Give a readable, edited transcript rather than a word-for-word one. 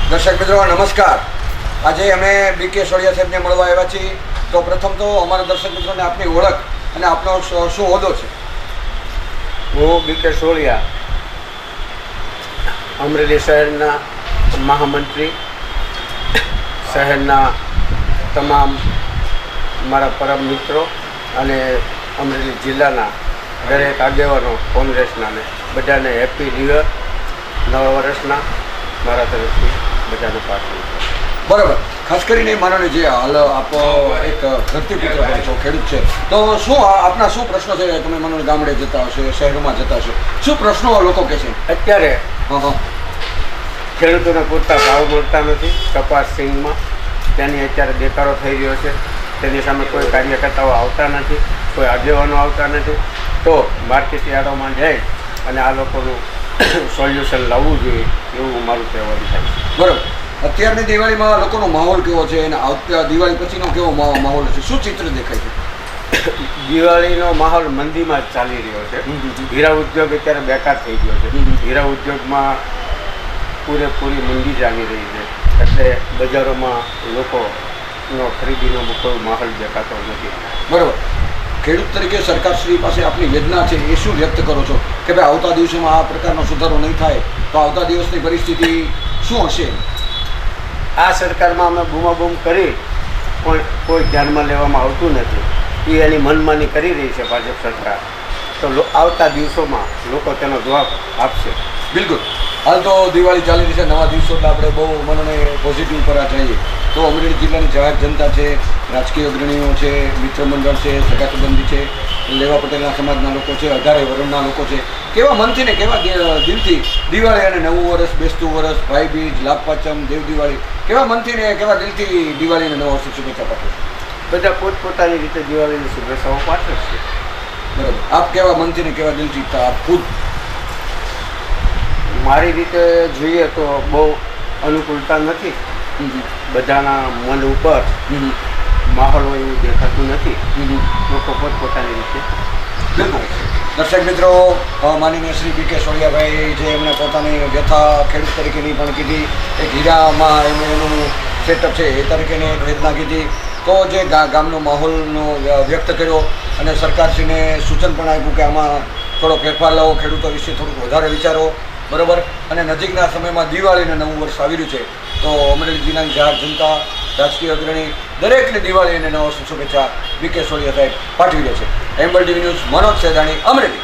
દર્શક મિત્રો નમસ્કાર। આજે અમે બીકે સોળિયા સાહેબને મળવા આવ્યા છીએ। તો પ્રથમ તો અમારા દર્શક મિત્રોને આપની ઓળખ અને આપનો શું હોદ્દો છે? હું બીકે સોળિયા, અમરેલી શહેરના મહામંત્રી, શહેરના તમામ મારા પરમ મિત્રો અને અમરેલી જિલ્લાના દરેક આગેવાનો કોંગ્રેસના ને બધાને હેપી ન્યૂ યર, નવા વર્ષના મારા તરફથી બધાને પાઠવું। બરાબર। ખાસ કરીને માનો જે હાલ આપ એક ધરતીપુત્ર પણ છો, ખેડૂત છે, તો શું આપના શું પ્રશ્નો છે? તમે માનો ગામડે જતા હશો, શહેરોમાં જતા હશો, શું પ્રશ્નો લોકો કહે છે? અત્યારે ખેડૂતોને પૂરતા ભાવ મળતા નથી। કપાસ સિંગમાં તેની અત્યારે દેખાડો થઈ રહ્યો છે, તેની સામે કોઈ કાર્યકર્તાઓ આવતા નથી, કોઈ આગેવાનો આવતા નથી। તો માર્કેટ યાર્ડોમાં જાય અને આ લોકોનું સોલ્યુશન લાવવું જોઈએ એવું મારું કહેવાનું થાય છે। બરાબર। અત્યારની દિવાળીમાં લોકોનો માહોલ કેવો છે અને આવતા દિવાળી પછીનો કેવો માહોલ છે? શું ચિત્ર દેખાય છે? દિવાળીનો માહોલ મંદીમાં જ ચાલી રહ્યો છે। હીરા ઉદ્યોગ અત્યારે બેકાર થઈ ગયો છે। હીરા ઉદ્યોગમાં પૂરેપૂરી મંદી ચાલી રહી છે, એટલે બજારોમાં લોકોનો ખરીદીનો કોઈ માહોલ દેખાતો નથી। બરાબર। ખેડૂત તરીકે સરકારશ્રી પાસે આપની વેદના છે એ શું વ્યક્ત કરો છો કે ભાઈ આવતા દિવસોમાં આ પ્રકારનો સુધારો નહીં થાય તો આવતા દિવસની પરિસ્થિતિ શું હશે? આ સરકારમાં અમે બૂમાબૂમ કરી પણ કોઈ ધ્યાનમાં લેવામાં આવતું નથી। એ એની મનમાની કરી રહી છે ભાજપ સરકાર। તો આવતા દિવસોમાં લોકો તેનો જવાબ આપશે। બિલકુલ। હાલ તો દિવાળી ચાલી રહી છે, નવા દિવસો એટલે આપણે બહુ મનને પોઝિટિવ પર જઈએ તો અમરેલી જિલ્લાની જાહેર જનતા છે, રાજકીય અગ્રણીઓ છે, મિત્ર મંડળ છે, સગા સંબંધી છે, લેવા પટેલના સમાજના લોકો છે, 18 વર્ણના લોકો છે, કેવા મનથી ને કેવા દિલથી દિવાળી અને નવું વર્ષ, બેસતું વર્ષ, ભાઈ બીજ, લાભ પાંચમ, દેવ દિવાળી, કેવા મનથી ને કેવા દિલથી દિવાળી અને નવા વર્ષની શુભેચ્છા પાઠવે છે? બધા પોતપોતાની રીતે દિવાળીની શુભેચ્છાઓ પાઠવે છે। બરાબર। આપ કેવા મનથી ને કેવા દિલથી આપ ખુદ? મારી રીતે જોઈએ તો બહુ અનુકૂળતા નથી, બધાના મન ઉપર માહોલ હોય એવું દેખાતું નથી। લોકો પોતપોતાની રીતે બિલકુલ। દર્શક મિત્રો, માનનીય શ્રી બીકે સોળિયાભાઈ જે એમણે પોતાની વ્યથા ખેડૂત તરીકેની પણ કીધી, એક હીરામાં એમણે એનું સેટઅપ છે એ તરીકેની એક વેદના કીધી, તો જે ગામનો માહોલનો વ્યક્ત કર્યો અને સરકારશ્રીને સૂચન પણ આપ્યું કે આમાં થોડો ફેરફાર લાવો, ખેડૂતો વિશે થોડુંક વધારે વિચારો, બરાબર। અને નજીકના સમયમાં દિવાળી અને નવું વર્ષ આવી રહ્યું છે, તો અમરેલી જિલ્લાની જાહેર જનતા, રાજકીય અગ્રણી દરેકને દિવાળી અને નવા વર્ષની શુભેચ્છા બીકે સોળિયા સાહેબ પાઠવી રહ્યા છે। એમ્બલ ટીવી ન્યૂઝ, મનોજ સેદાણી, અમરેલી।